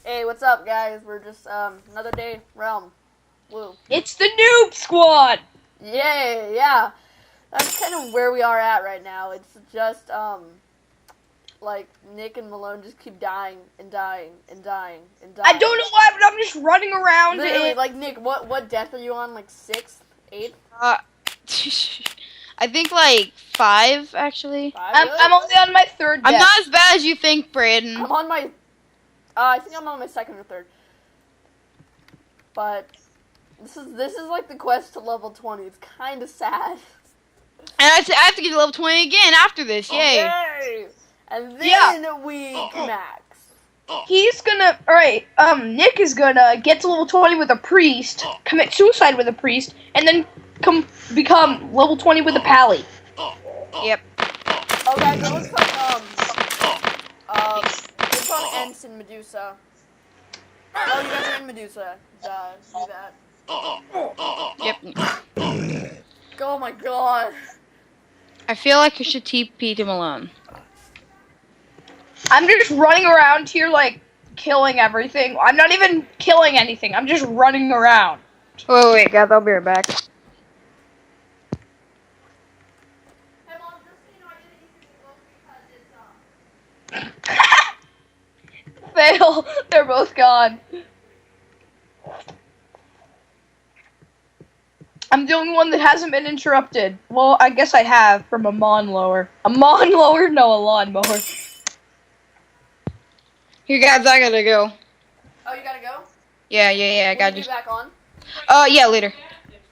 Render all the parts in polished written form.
Hey, what's up, guys? We're just another day realm. Woo. It's the Noob Squad! Yay, yeah. That's kind of where we are at right now. It's just like Nick and Malone just keep dying and dying and dying and dying. I don't know why, but I'm just running around. Literally, like Nick, what death are you on? Like 6th, 8th? I think like 5 actually. 5? I'm only on my 3rd death. I'm not as bad as you think, Braden. I'm on my I think I'm on my 2nd or 3rd. But this is like the quest to level 20. It's kind of sad. And I have to get to level 20 again after this. Yay! Yay! And then we max. He's gonna, alright, Nick is gonna get to level 20 with a priest, commit suicide with a priest, and then become level 20 with a pally. Yep. Oh guys, that looks like, it's on Ensign Medusa. Oh, you guys are in Medusa. Do that. Yep. Oh my god. I feel like I should TP to Malone. I'm just running around here, like, killing everything. I'm not even killing anything. I'm just running around. Wait, guys, I'll be right back. Hey Mom, just so you know, I didn't use the because it's, Fail. They're both gone. I'm the only one that hasn't been interrupted. Well, I guess I have from a lawnmower. A lawnmower? No, a lawnmower. Here, guys, I gotta go. Oh, you gotta go? Yeah, I Will gotta you be just. back on? Yeah, later.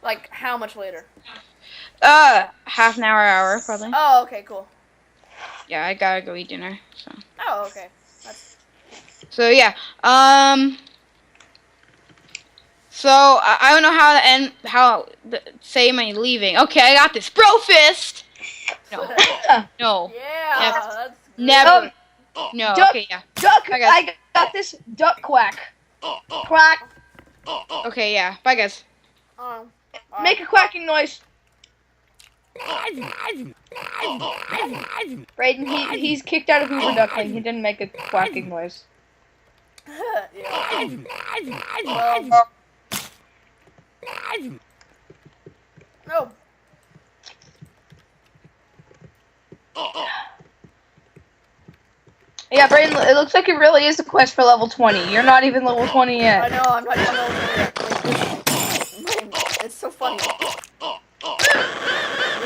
Like, how much later? Half an hour, probably. Oh, okay, cool. Yeah, I gotta go eat dinner. Oh, okay. So yeah, So I don't know how to say my leaving. Okay, I got this. Bro fist. No. Yeah, that's Never. No. Duck, Okay, yeah. Duck, Bye, guys. I got this. Duck quack. Quack. Okay, yeah. Bye, guys. Make a quacking noise. Braden, he's kicked out of Uber Duckling. He didn't make a quacking noise. yeah. No. Yeah, Braden, it looks like it really is a quest for level 20. You're not even level 20 I yet. know, I'm not even level 20. It's so funny. We've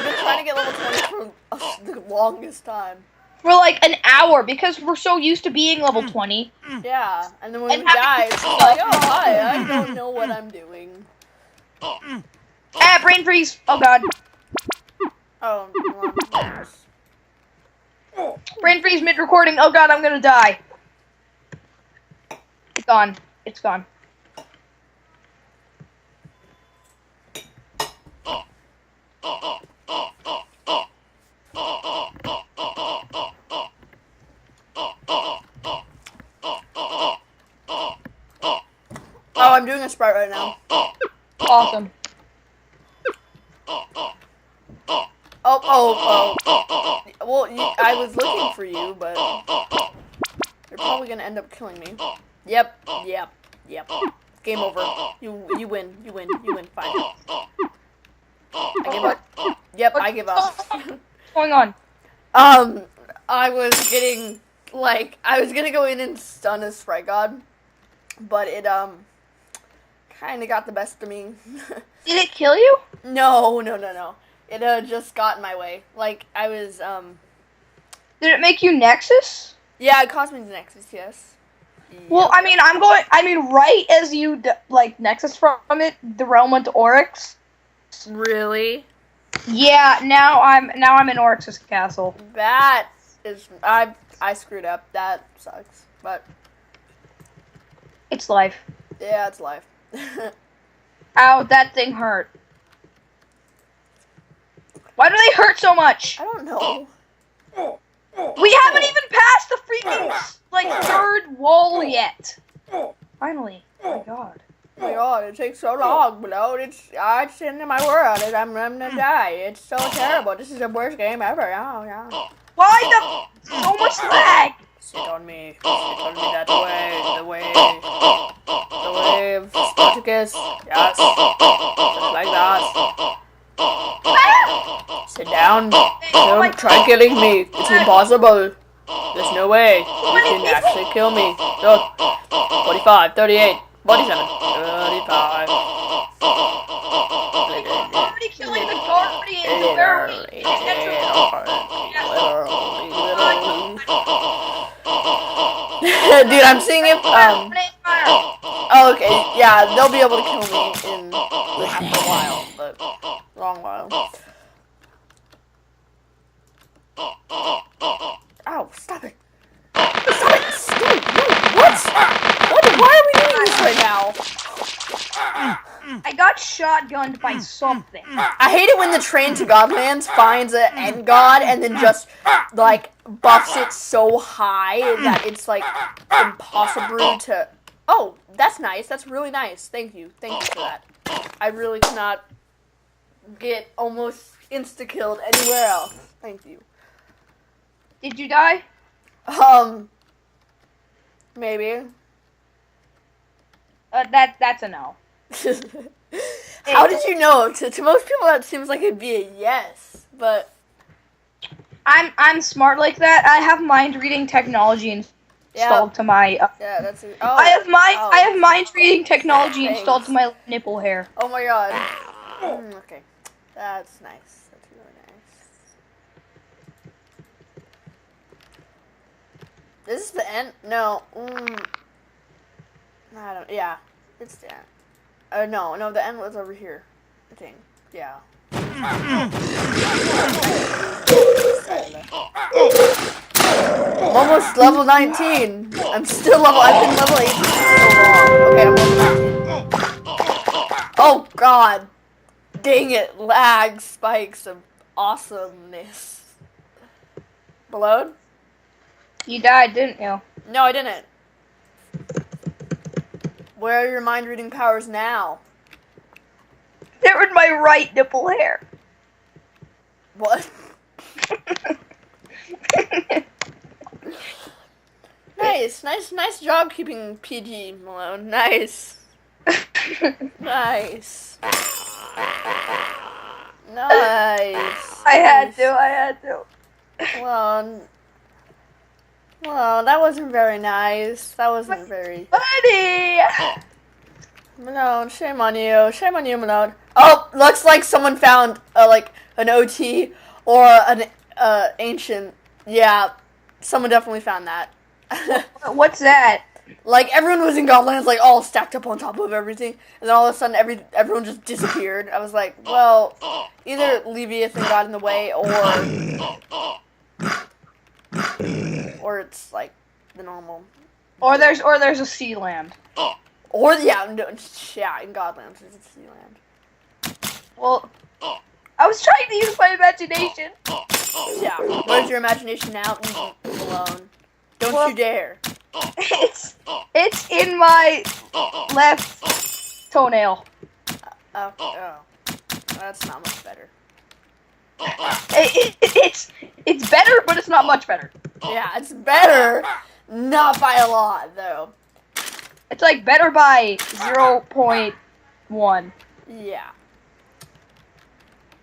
been trying to get level 20 for the longest time. For like an hour, because we're so used to being level 20. Yeah, and then when we die, it's just like, oh, hi, I don't know what I'm doing. Ah, brain freeze! Oh god. Oh, Brain freeze mid-recording. Oh god, I'm gonna die. It's gone. It's gone. Oh, I'm doing a sprite right now. Awesome. Oh. Well, I was looking for you, but you're probably gonna end up killing me. Yep. Game over. You win. Fine. I give up. Yep, I give up. What's going on? I was gonna go in and stun a Sprite God, but it, kinda got the best of me. Did it kill you? No. It, just got in my way. Like, I was, Did it make you Nexus? yeah, it cost me the Nexus, yes. Well, I mean, right as you, Nexus from it, the realm went to Oryx. Really? Yeah, now I'm in Oryx's castle. That is, I screwed up. That sucks. But, It's life. yeah, it's life. Ow, that thing hurt. Why do they hurt so much? I don't know. We haven't even passed the freaking, third wall yet. Finally. Oh my god. Oh my god, it takes so long, below. It's the end of my world, and I'm gonna die. It's so terrible. This is the worst game ever. Oh, yeah. Why the... So much lag! Sit on me. Sit on me that way. The way. The way of Spartacus. Yes. Just like that. Sit down. Don't try killing me. It's impossible. There's no way. You can actually kill me. Look. 45, 38, 47, 35. Already killing the guardian. So where are we? Dude, I'm seeing if oh, okay, yeah, they'll be able to kill me in like, a while, but long while. Ow, stop it. Stop it! Stop! What? Why are we doing this right now? I got shotgunned by something. I hate it when the train to Godlands finds an end god and then just, like, buffs it so high that it's, like, impossible to... Oh, that's nice. That's really nice. Thank you. Thank you for that. I really cannot get almost insta-killed anywhere else. Thank you. Did you die? Maybe. That's a no. How did you know? To most people, that seems like it'd be a yes, but I'm smart like that. I have mind reading technology installed to my. Yeah, that's. I have mind reading technology installed to my nipple hair. Oh my god. Okay, that's nice. That's really nice. This is the end. No. I don't. Yeah, it's the end. No, the end was over here, I think. Yeah. I'm almost level 19. I'm still I've been level 18 for so long. Okay, I'm level 19. Oh god. Dang it. Lag spikes of awesomeness. Balone? You died, didn't you? No, I didn't. Where are your mind-reading powers now? They're in my right nipple hair. What? Nice job keeping PG, Malone. Nice. Nice. Nice. I had to. Well, that wasn't very nice. That wasn't very... Buddy! Malone, shame on you. Shame on you, Malone. Oh, looks like someone found, like, an OT or an, ancient. Yeah, someone definitely found that. What's that? Like, everyone was in Godlands, like, all stacked up on top of everything. And then all of a sudden, everyone just disappeared. I was like, well, either Leviathan got in the way, or it's like the normal. Or there's a sea land. Or in Godlands there's a sea land. Well, I was trying to use my imagination. Yeah. Where's your imagination now? Alone. Don't you dare. It's in my left toenail. Oh. That's not much better. It's better, but it's not much better. Yeah, it's better. Not by a lot, though. It's like better by 0.1. Yeah.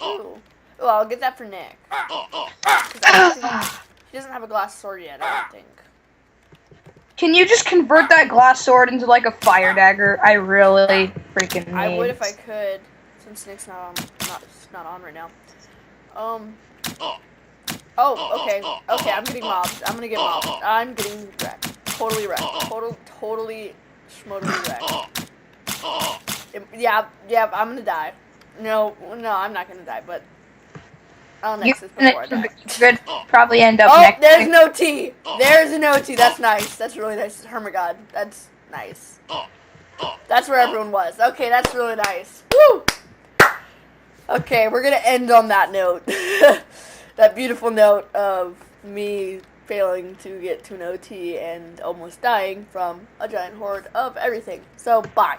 Ooh. Well, I'll get that for Nick. He doesn't have a glass sword yet, I don't think. Can you just convert that glass sword into like a fire dagger? I really freaking need. I would if I could, since Nick's not on right now. Oh, okay, I'm getting mobbed. I'm gonna get mobbed. I'm getting wrecked. Totally wrecked. Totally schmotally wrecked. Yeah, I'm gonna die. No, I'm not gonna die, but I'll next this before I die. Good. Probably end up next. Oh, there's no T. There's an OT. That's nice. That's really nice. Hermagod. That's nice. That's where everyone was. Okay, that's really nice. Woo! Okay, we're gonna end on that note. That beautiful note of me failing to get to an OT and almost dying from a giant horde of everything. So, bye.